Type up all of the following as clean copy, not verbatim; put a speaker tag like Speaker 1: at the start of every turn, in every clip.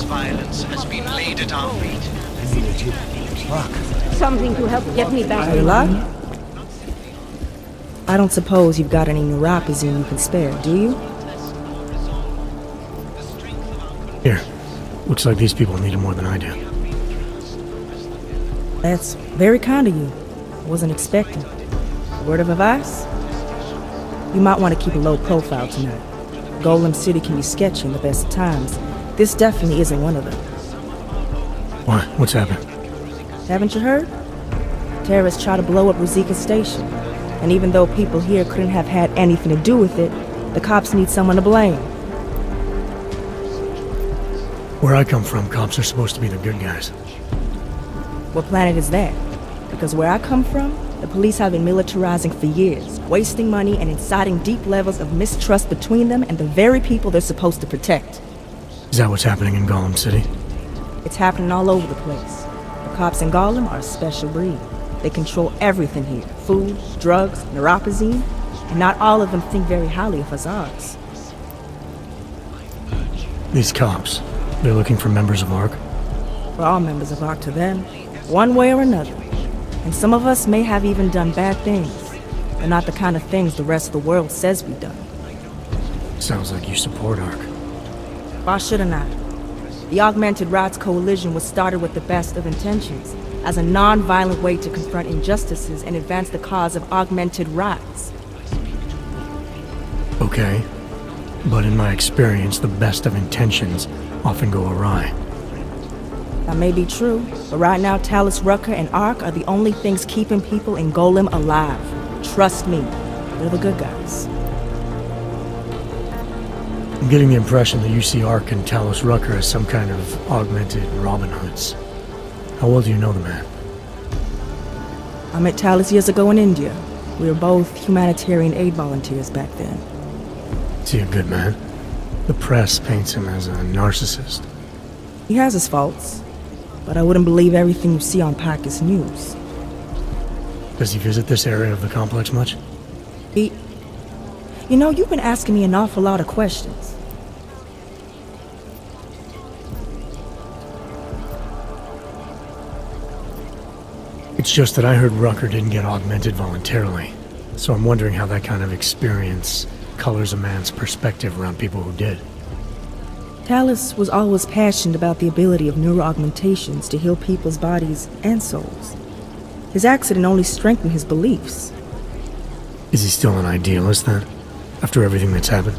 Speaker 1: violence has been laid at our feet.
Speaker 2: Something to help get me back.
Speaker 3: Ayudar? I don't suppose you've got any neuropathy you can spare, do you?
Speaker 4: Here. Looks like these people need it more than I do.
Speaker 3: That's very kind of you. I wasn't expecting. Word of advice? You might want to keep a low profile tonight. Golem City can be sketchy in the best of times. This definitely isn't one of them.
Speaker 4: Why? What's happened?
Speaker 3: Haven't you heard? Terrorists try to blow up Rizika Station. And even though people here couldn't have had anything to do with it, the cops need someone to blame.
Speaker 4: Where I come from, cops are supposed to be the good guys.
Speaker 3: What planet is that? Because where I come from, the police have been militarizing for years, wasting money and inciting deep levels of mistrust between them and the very people they're supposed to protect.
Speaker 4: Is that what's happening in Golem City?
Speaker 3: It's happening all over the place. The cops in Golem are a special breed. They control everything here. Food, drugs, neuropazine, and not all of them think very highly of us ours.
Speaker 4: These cops, they're looking for members of ARC?
Speaker 3: We're all members of ARC to them, one way or another. And some of us may have even done bad things, but not the kind of things the rest of the world says we've done.
Speaker 4: Sounds like you support ARC.
Speaker 3: Why should I not? The Augmented Rights Coalition was started with the best of intentions, as a non-violent way to confront injustices and advance the cause of augmented rights.
Speaker 4: Okay, but in my experience, the best of intentions often go awry.
Speaker 3: That may be true, but right now Talus Rucker and ARC are the only things keeping people in Golem alive. Trust me, they're the good guys.
Speaker 4: I'm getting the impression that you see ARC and Talus Rucker as some kind of augmented Robin Hoods. How well do you know the man?
Speaker 3: I met Talus years ago in India. We were both humanitarian aid volunteers back then.
Speaker 4: Is he a good man? The press paints him as a narcissist.
Speaker 3: He has his faults, but I wouldn't believe everything you see on Pakistan News.
Speaker 4: Does he visit this area of the complex much?
Speaker 3: You know, you've been asking me an awful lot of questions.
Speaker 4: It's just that I heard Rucker didn't get augmented voluntarily, so I'm wondering how that kind of experience colors a man's perspective around people who did.
Speaker 3: Talus was always passionate about the ability of neuroaugmentations to heal people's bodies and souls. His accident only strengthened his beliefs.
Speaker 4: Is he still an idealist then, after everything that's happened?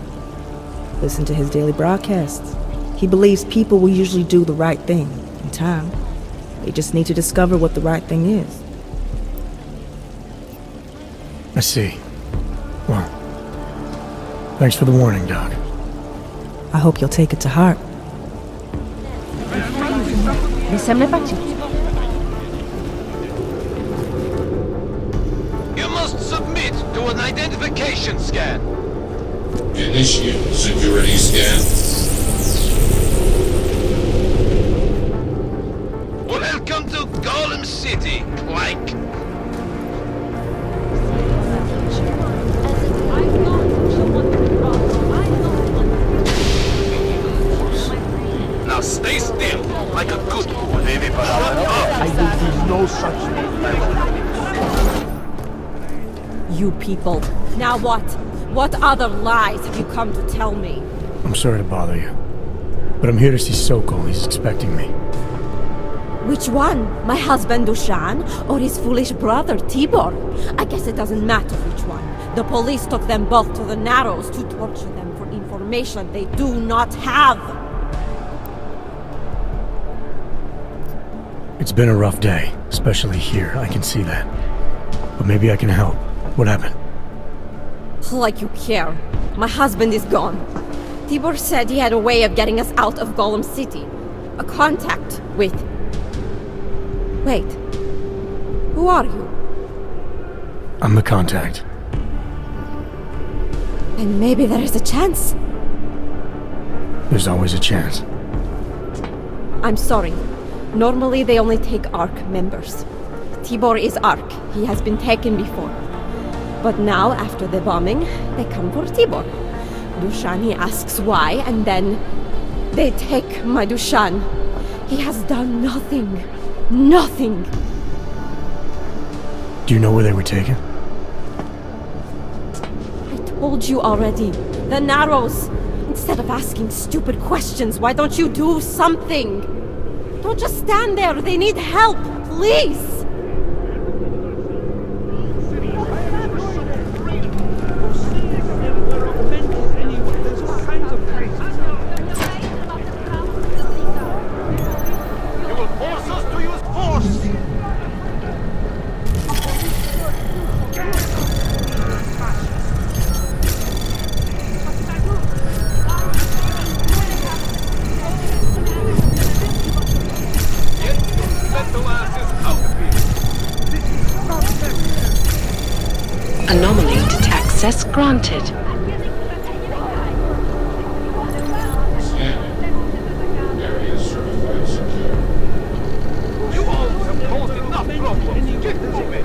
Speaker 3: Listen to his daily broadcasts. He believes people will usually do the right thing in time. They just need to discover what the right thing is.
Speaker 4: I see. Well, thanks for the warning, Doc.
Speaker 3: I hope you'll take it to heart.
Speaker 1: You must submit to an identification scan.
Speaker 5: Initiate security scan.
Speaker 1: Welcome to Golem City, Clank. Now stay still, like a good boy.
Speaker 6: I will do no such thing.
Speaker 2: You people. Now what? What other lies have you come to tell me?
Speaker 4: I'm sorry to bother you, but I'm here to see Sokol. He's expecting me.
Speaker 2: Which one? My husband Dushan or his foolish brother Tibor? I guess it doesn't matter which one. The police took them both to the Narrows to torture them for information they do not have.
Speaker 4: It's been a rough day, especially here. I can see that. But maybe I can help. What happened?
Speaker 2: Like you care. My husband is gone. Tibor said he had a way of getting us out of Golem City. A contact with... Wait. Who are you?
Speaker 4: I'm the contact.
Speaker 2: And maybe there is a chance.
Speaker 4: There's always a chance.
Speaker 2: I'm sorry. Normally they only take ARC members. Tibor is ARC. He has been taken before. But now, after the bombing, they come for Tibor. Dushani asks why, and then... They take my Dushan. He has done nothing. Nothing.
Speaker 4: Do you know where they were taken?
Speaker 2: I told you already. The Narrows. Instead of asking stupid questions, why don't you do something? Don't just stand there. They need help. Please.
Speaker 1: You will force us to use force! Get those mental asses out of here!
Speaker 7: Anomaly to access granted.
Speaker 5: Scanning. Area certified secure.
Speaker 1: You all have caused enough problems! Get moving!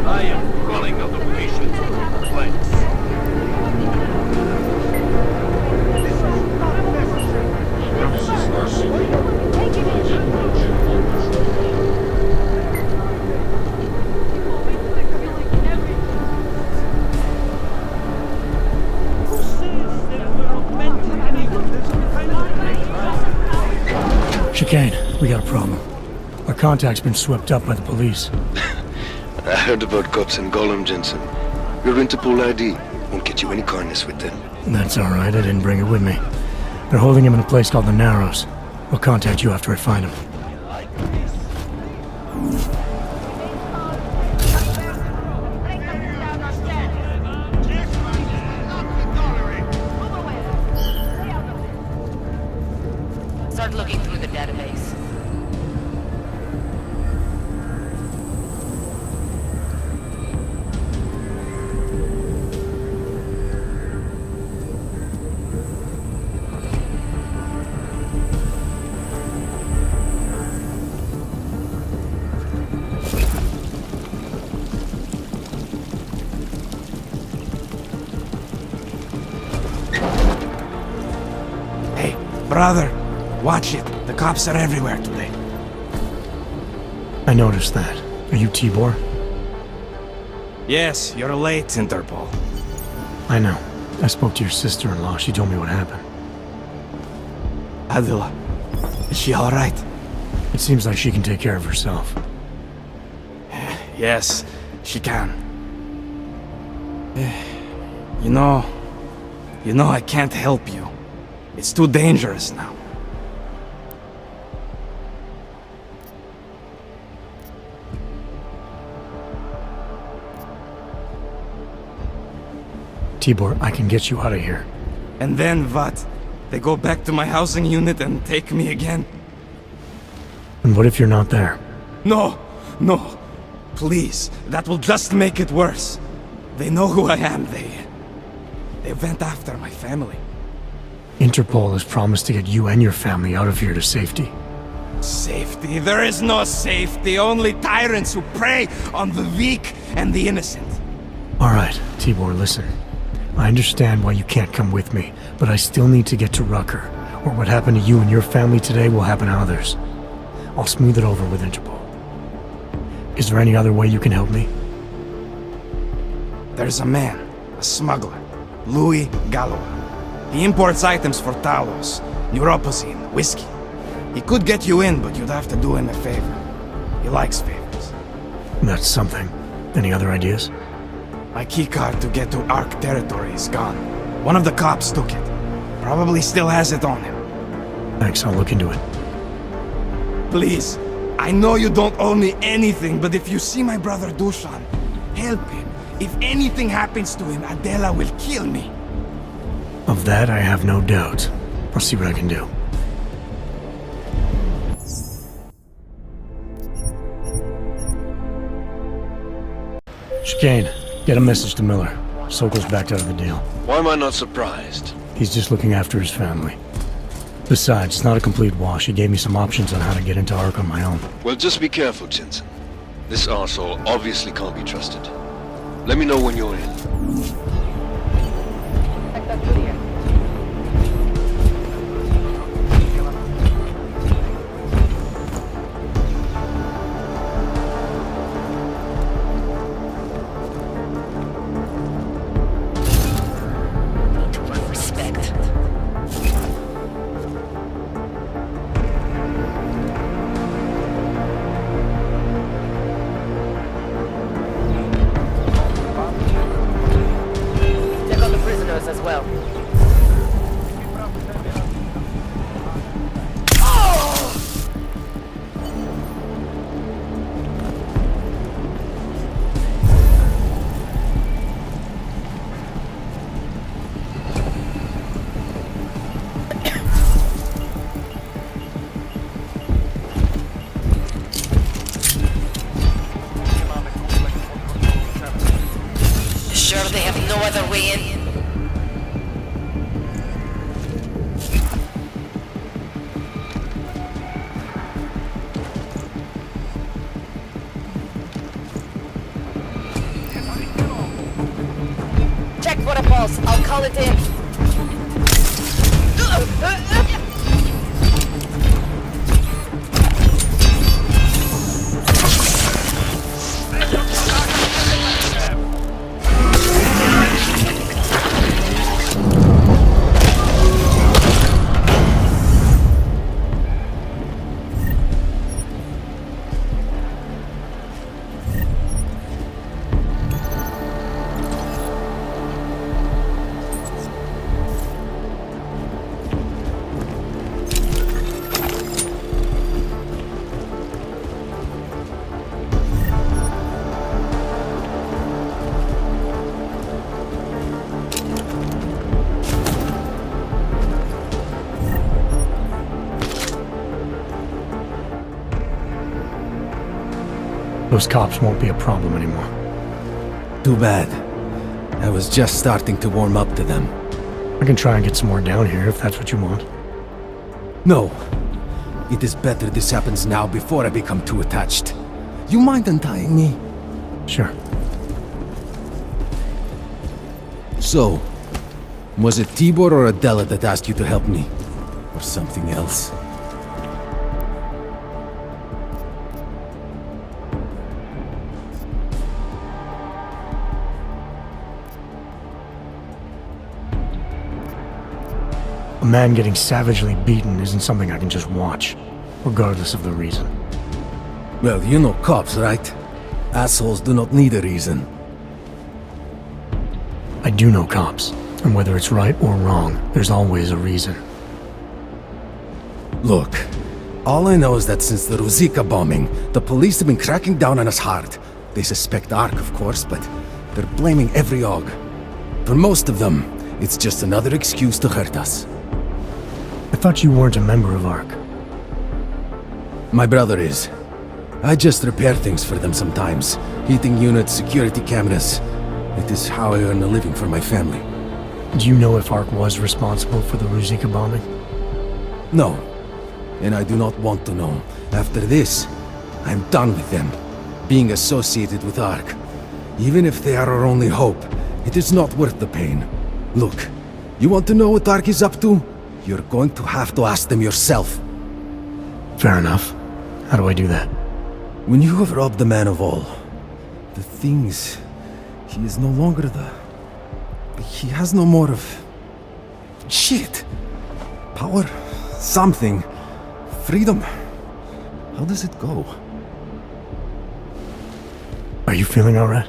Speaker 1: I am running out of patience with complaints.
Speaker 5: Premises are secure. Legend general control.
Speaker 4: Chicane, we got a problem. Our contact's been swept up by the police.
Speaker 8: I heard about cops and Golem, Jensen. Your Interpol ID won't get you any kindness with them.
Speaker 4: That's alright, I didn't bring it with me. They're holding him in a place called the Narrows. We'll contact you after I find him.
Speaker 7: Start looking through the database.
Speaker 9: Hey, brother, watch it. The cops are everywhere today.
Speaker 4: I noticed that. Are you Tibor?
Speaker 9: Yes, you're late, Interpol.
Speaker 4: I know. I spoke to your sister-in-law. She told me what happened.
Speaker 9: Adila, is she alright?
Speaker 4: It seems like she can take care of herself.
Speaker 9: Yes, she can. You know, I can't help you. It's too dangerous now.
Speaker 4: Tibor, I can get you out of here.
Speaker 9: And then what? They go back to my housing unit and take me again?
Speaker 4: And what if you're not there?
Speaker 9: No, no. Please, that will just make it worse. They know who I am. They went after my family.
Speaker 4: Interpol has promised to get you and your family out of here to safety.
Speaker 9: Safety? There is no safety. Only tyrants who prey on the weak and the innocent.
Speaker 4: Alright, Tibor, listen. I understand why you can't come with me, but I still need to get to Rucker, or what happened to you and your family today will happen to others. I'll smooth it over with Interpol. Is there any other way you can help me?
Speaker 9: There's a man, a smuggler, Louis Galloway. He imports items for Talos, neuropozyne, whiskey. He could get you in, but you'd have to do him a favor. He likes favors.
Speaker 4: That's something. Any other ideas?
Speaker 9: My keycard to get to Ark territory is gone. One of the cops took it. Probably still has it on him.
Speaker 4: Thanks, I'll look into it.
Speaker 9: Please, I know you don't owe me anything, but if you see my brother Dushan, help him. If anything happens to him, Adela will kill me.
Speaker 4: Of that, I have no doubt. I'll see what I can do. Chicane, get a message to Miller. Sokol's backed out of the deal.
Speaker 8: Why am I not surprised?
Speaker 4: He's just looking after his family. Besides, it's not a complete wash. He gave me some options on how to get into Ark on my own.
Speaker 8: Well, just be careful, Jensen. This arsehole obviously can't be trusted. Let me know when you're in.
Speaker 7: As well. Sure they have no other way in? Check for a pulse. I'll call it in.
Speaker 4: Those cops won't be a problem anymore.
Speaker 10: Too bad. I was just starting to warm up to them.
Speaker 4: I can try and get some more down here if that's what you want.
Speaker 10: No. It is better this happens now before I become too attached. You mind untying me?
Speaker 4: Sure.
Speaker 10: So, was it Tibor or Adela that asked you to help me? Or something else?
Speaker 4: A man getting savagely beaten isn't something I can just watch, regardless of the reason.
Speaker 10: Well, you know cops, right? Assholes do not need a reason.
Speaker 4: I do know cops, and whether it's right or wrong, there's always a reason.
Speaker 10: Look, all I know is that since the Ruzicka bombing, the police have been cracking down on us hard. They suspect Ark, of course, but they're blaming every AUG. For most of them, it's just another excuse to hurt us.
Speaker 4: I thought you weren't a member of Ark.
Speaker 10: My brother is. I just repair things for them sometimes. Heating units, security cameras. It is how I earn a living for my family.
Speaker 4: Do you know if Ark was responsible for the Ruzicka bombing?
Speaker 10: No. And I do not want to know. After this, I'm done with them. Being associated with Ark. Even if they are our only hope, it is not worth the pain. Look, you want to know what Ark is up to? You're going to have to ask them yourself.
Speaker 4: Fair enough. How do I do that?
Speaker 10: When you have robbed the man of all, the things... He is no longer the... He has no more of... Shit! Power? Something. Freedom. How does it go?
Speaker 4: Are you feeling alright?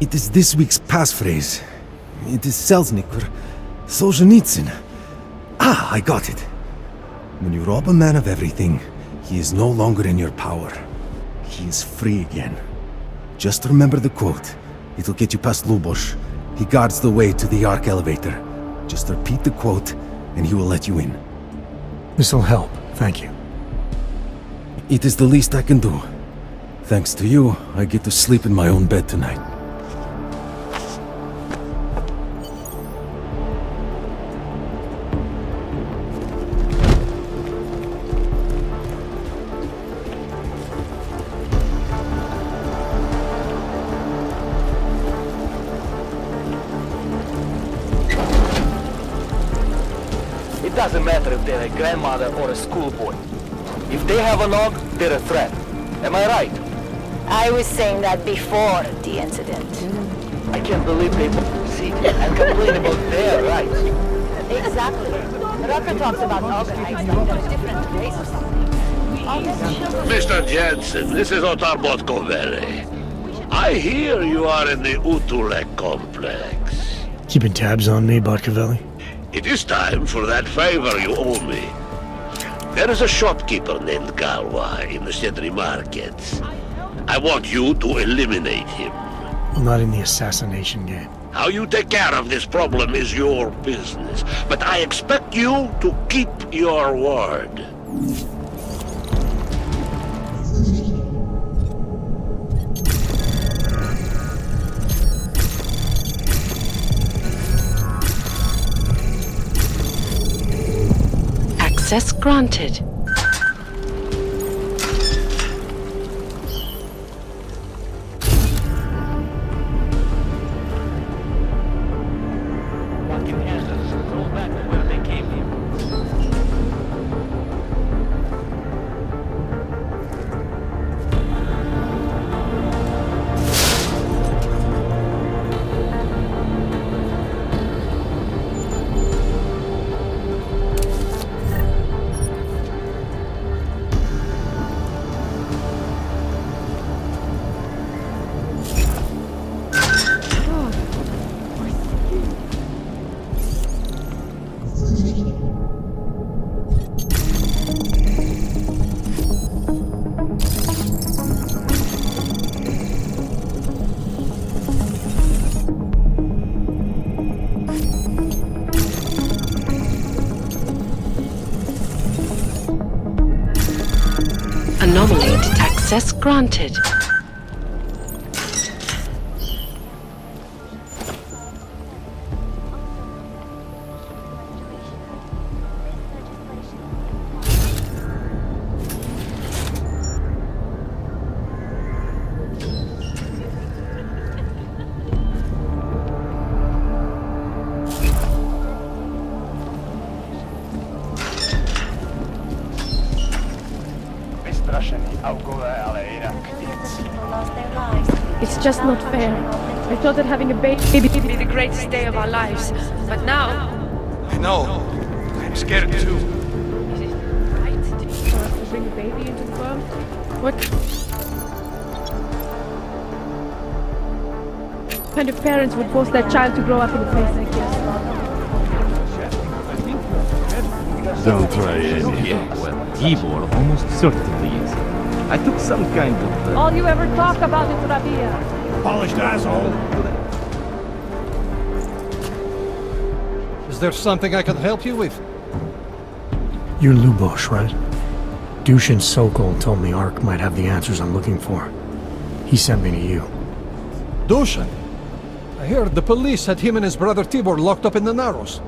Speaker 10: It is this week's passphrase. It is Selznick or Solzhenitsyn. Ah, I got it. When you rob a man of everything, he is no longer in your power. He is free again. Just remember the quote. It'll get you past Lubosh. He guards the way to the Ark elevator. Just repeat the quote, and he will let you in.
Speaker 4: This'll help, thank you.
Speaker 10: It is the least I can do. Thanks to you, I get to sleep in my own bed tonight.
Speaker 1: It doesn't matter if they're a grandmother or a schoolboy. If they have a log, they're a threat. Am I right?
Speaker 7: I was saying that before the incident.
Speaker 1: I can't believe they see and complain about their rights.
Speaker 7: Exactly. Rucker talks about organized like they're a different race or something.
Speaker 11: Mr. Jensen, this is Otar Botkovere. I hear you are in the Utulek complex.
Speaker 4: Keeping tabs on me, Botkovelli?
Speaker 11: It is time for that favor you owe me. There is a shopkeeper named Galwa in the Sedri markets. I want you to eliminate him.
Speaker 4: I'm not in the assassination game.
Speaker 11: How you take care of this problem is your business, but I expect you to keep your word.
Speaker 12: Access granted. Anomaly. Access granted.
Speaker 13: It's just not fair. I thought that having a baby would be the greatest day of our lives, but now...
Speaker 9: I know. I'm scared too.
Speaker 13: Is it right for us to bring a baby into the world? What kind of parents would force their child to grow up in a place like this?
Speaker 14: Don't try any. Well, Tibor almost certainly is. I took some kind of...
Speaker 13: All you ever talk about is Rabia.
Speaker 6: Polished asshole.
Speaker 15: Is there something I can help you with?
Speaker 4: You're Lubosh, right? Dushin Sokol told me Ark might have the answers I'm looking for. He sent me to you.
Speaker 15: Dushin? I heard the police had him and his brother Tibor locked up in the Narrows.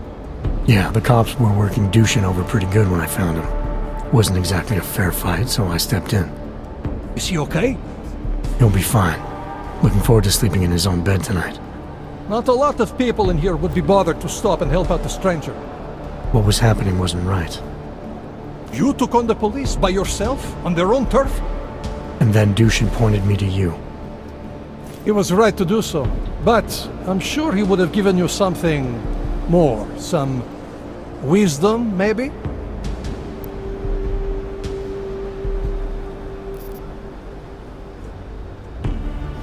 Speaker 4: Yeah, the cops were working Dushin over pretty good when I found him. Wasn't exactly a fair fight, so I stepped in.
Speaker 15: Is he okay?
Speaker 4: He'll be fine. Looking forward to sleeping in his own bed tonight.
Speaker 15: Not a lot of people in here would be bothered to stop and help out the stranger.
Speaker 4: What was happening wasn't right.
Speaker 15: You took on the police by yourself, on their own turf?
Speaker 4: And then Dushin pointed me to you.
Speaker 15: He was right to do so, but I'm sure he would have given you something more. Some wisdom, maybe?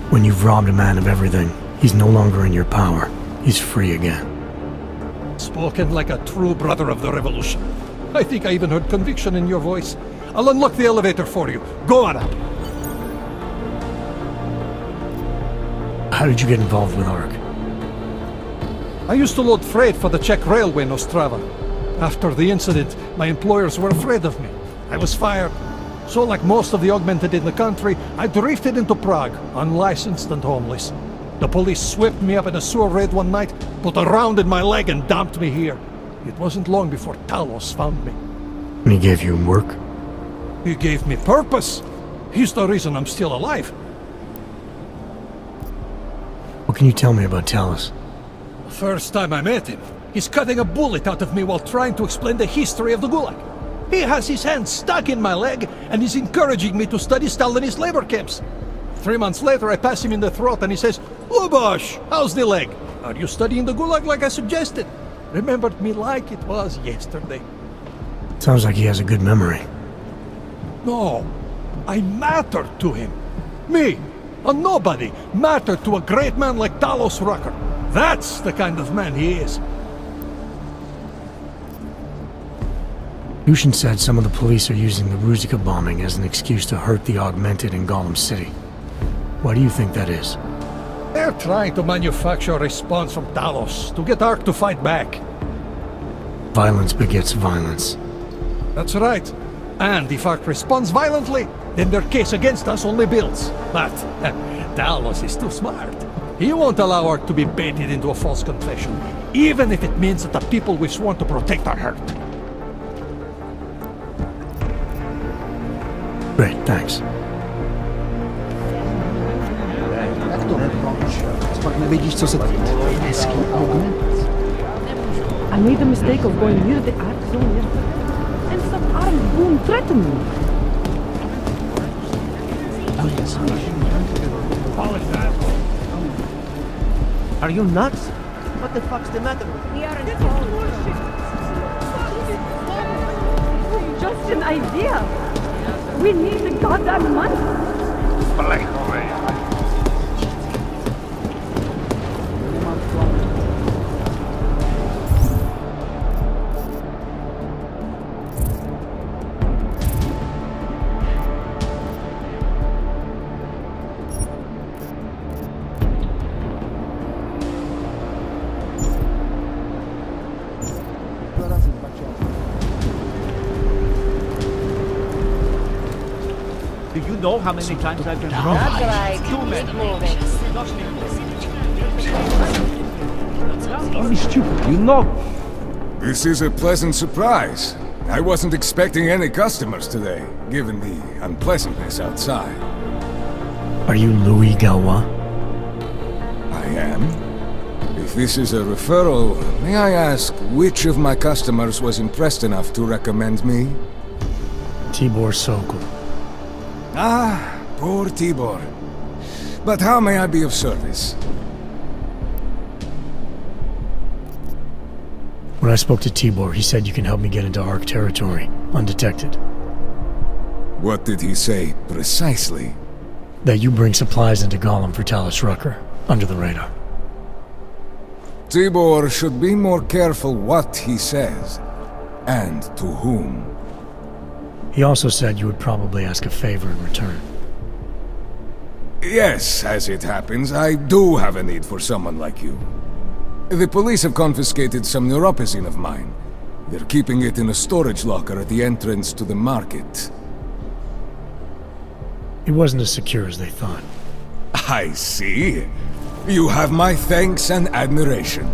Speaker 4: When you've robbed a man of everything, he's no longer in your power. He's free again.
Speaker 15: Spoken like a true brother of the revolution. I think I even heard conviction in your voice. I'll unlock the elevator for you. Go on up.
Speaker 4: How did you get involved with Ark?
Speaker 15: I used to load freight for the Czech railway in Ostrava. After the incident, my employers were afraid of me. I was fired. So like most of the augmented in the country, I drifted into Prague, unlicensed and homeless. The police swept me up in a sewer raid one night, put a round in my leg and dumped me here. It wasn't long before Talos found me.
Speaker 4: And he gave you work?
Speaker 15: He gave me purpose. He's the reason I'm still alive.
Speaker 4: What can you tell me about Talos?
Speaker 15: The first time I met him, He's cutting a bullet out of me while trying to explain the history of the Gulag. He has his hand stuck in my leg and is encouraging me to study Stalinist labor camps. 3 months later, I pass him in the throat and he says, "Lubosh, how's the leg? Are you studying the Gulag like I suggested?" Remembered me like it was yesterday.
Speaker 4: Sounds like he has a good memory.
Speaker 15: No, I mattered to him. Me, a nobody, mattered to a great man like Talos Rucker. That's the kind of man he is.
Speaker 4: Yushin said some of the police are using the Ruzika bombing as an excuse to hurt the Augmented in Golem City. Why do you think that is?
Speaker 15: They're trying to manufacture a response from Talos to get Ark to fight back.
Speaker 4: Violence begets violence.
Speaker 15: That's right. And if Ark responds violently, then their case against us only builds. But Talos is too smart. He won't allow Ark to be baited into a false confession, even if it means that the people we've sworn to protect are hurt.
Speaker 4: Great, thanks.
Speaker 13: I made the mistake of going near the Ark zone yesterday, and some armed boom threatened me.
Speaker 16: Are you nuts? What the fuck's the matter with you?
Speaker 13: We are just an idea. We need the goddamn money.
Speaker 16: Do you know how many times I've been wrong?
Speaker 7: That's right. Keep moving.
Speaker 16: Only stupid, you know.
Speaker 17: This is a pleasant surprise. I wasn't expecting any customers today, given the unpleasantness outside.
Speaker 4: Are you Louis Galwa?
Speaker 17: I am. If this is a referral, may I ask which of my customers was impressed enough to recommend me?
Speaker 4: Tibor Sokol.
Speaker 17: Ah, poor Tibor. But how may I be of service?
Speaker 4: When I spoke to Tibor, he said you can help me get into Ark territory, undetected.
Speaker 17: What did he say, precisely?
Speaker 4: That you bring supplies into Golem for Talos Rucker, under the radar.
Speaker 17: Tibor should be more careful what he says, and to whom.
Speaker 4: He also said you would probably ask a favor in return.
Speaker 17: Yes, as it happens, I do have a need for someone like you. The police have confiscated some neuropazine of mine. They're keeping it in a storage locker at the entrance to the market.
Speaker 4: It wasn't as secure as they thought.
Speaker 17: I see. You have my thanks and admiration.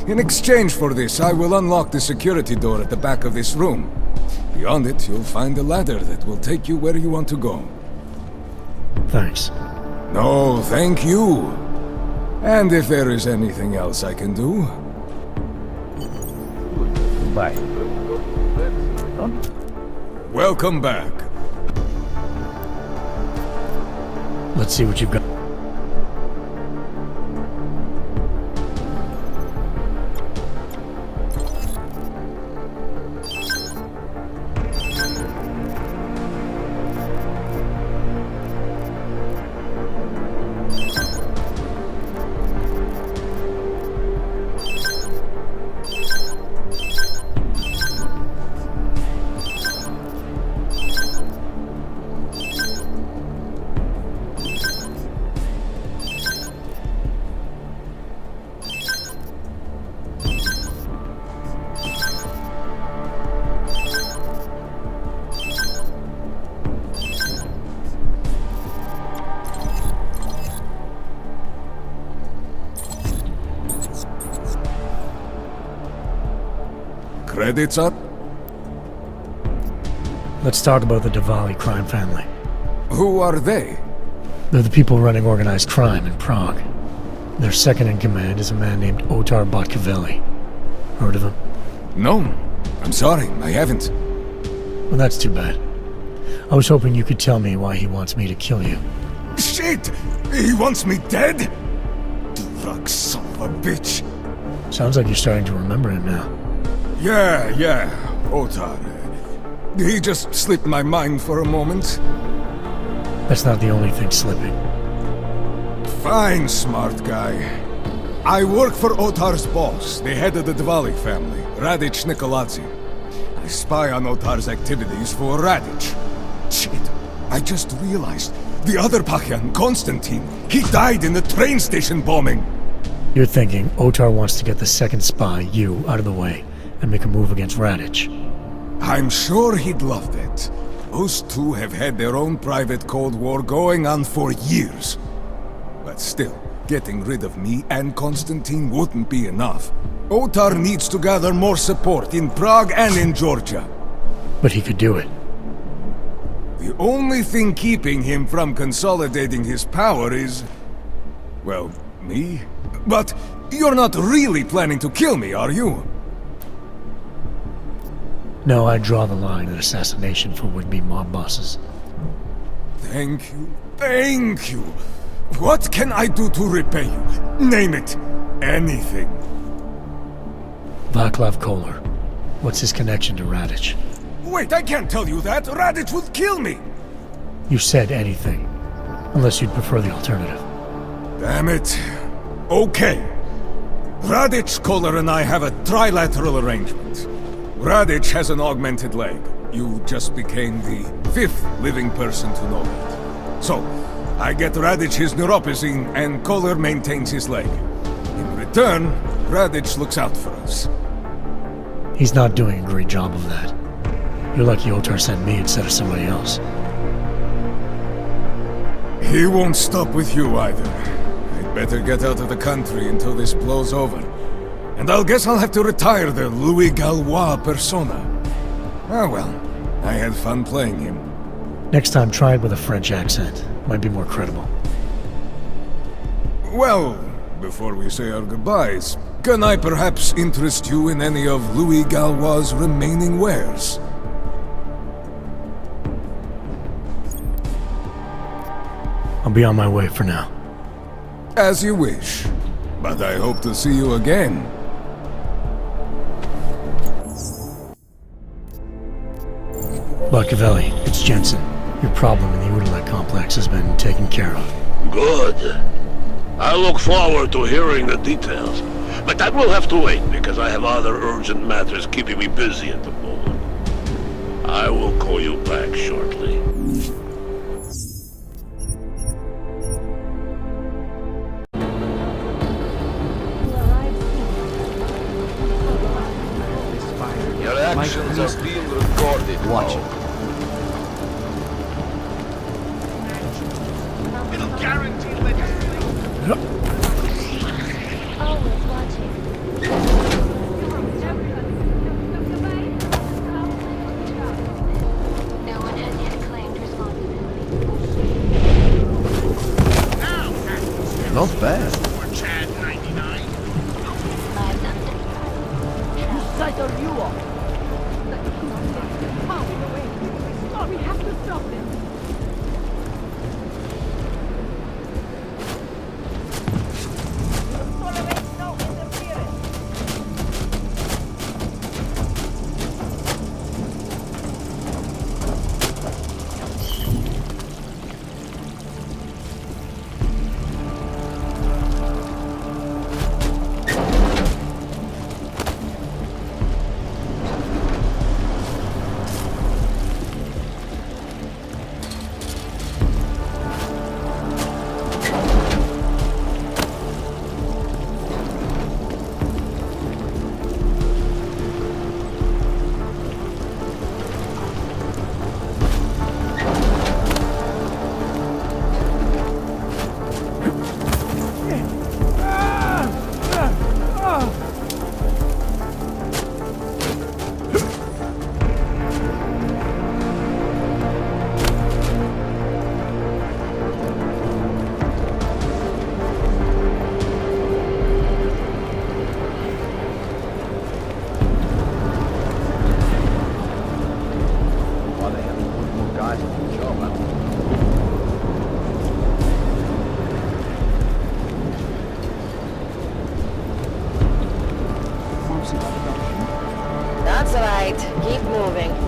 Speaker 17: In exchange for this, I will unlock the security door at the back of this room. Beyond it, you'll find a ladder that will take you where you want to go.
Speaker 4: Thanks.
Speaker 17: No, thank you. And if there is anything else I can do...
Speaker 16: Bye.
Speaker 17: Welcome back.
Speaker 4: Let's see what you've got.
Speaker 17: Credits up?
Speaker 4: Let's talk about the Diwali crime family.
Speaker 17: Who are they?
Speaker 4: They're the people running organized crime in Prague. Their second in command is a man named Otar Botkavelli. Heard of him?
Speaker 17: No. I'm sorry, I haven't.
Speaker 4: Well, that's too bad. I was hoping you could tell me why he wants me to kill you.
Speaker 17: Shit! He wants me dead? Drug son of a bitch.
Speaker 4: Sounds like you're starting to remember him now.
Speaker 17: Yeah, Otar. He just slipped my mind for a moment.
Speaker 4: That's not the only thing slipping.
Speaker 17: Fine, smart guy. I work for Otar's boss, the head of the Dvali family, Radic Nikoladze. I spy on Otar's activities for Radic. Shit, I just realized the other Pachyan, Konstantin, he died in the train station bombing.
Speaker 4: You're thinking Otar wants to get the second spy, you, out of the way, and make a move against Radic.
Speaker 17: I'm sure he'd love that. Those two have had their own private Cold War going on for years. But still, getting rid of me and Konstantin wouldn't be enough. Otar needs to gather more support in Prague and in Georgia.
Speaker 4: But he could do it.
Speaker 17: The only thing keeping him from consolidating his power is... well, me? But you're not really planning to kill me, are you?
Speaker 4: No, I draw the line at assassination for would-be mob bosses.
Speaker 17: Thank you. What can I do to repay you? Name it. Anything.
Speaker 4: Vaclav Kolar. What's his connection to Radic?
Speaker 17: Wait, I can't tell you that. Radic would kill me.
Speaker 4: You said anything. Unless you'd prefer the alternative.
Speaker 17: Damn it. Okay. Radic, Kolar, and I have a trilateral arrangement. Radic has an augmented leg. You just became the 5th living person to know it. So, I get Radic his neuropazine, and Kolar maintains his leg. In return, Radic looks out for us.
Speaker 4: He's not doing a great job of that. You're lucky Otar sent me instead of somebody else.
Speaker 17: He won't stop with you either. I'd better get out of the country until this blows over. And I guess I'll have to retire the Louis Gallois persona. Ah well, I had fun playing him.
Speaker 4: Next time, try it with a French accent. Might be more credible.
Speaker 17: Well, before we say our goodbyes, can I perhaps interest you in any of Louis Gallois' remaining wares?
Speaker 4: I'll be on my way for now.
Speaker 17: As you wish. But I hope to see you again.
Speaker 4: Barcavelli, it's Jensen. Your problem in the Udalek complex has been taken care of.
Speaker 11: Good. I look forward to hearing the details. But that will have to wait, because I have other urgent matters keeping me busy at the moment. I will call you back shortly.
Speaker 1: Your actions are being recorded.
Speaker 16: Watch it.
Speaker 1: It'll guarantee legislation.
Speaker 7: Always watching. No one has yet claimed responsibility.
Speaker 16: Not bad.
Speaker 1: For Chad 99.
Speaker 7: Whose side are you on?
Speaker 13: We have to stop this.
Speaker 2: Keep moving.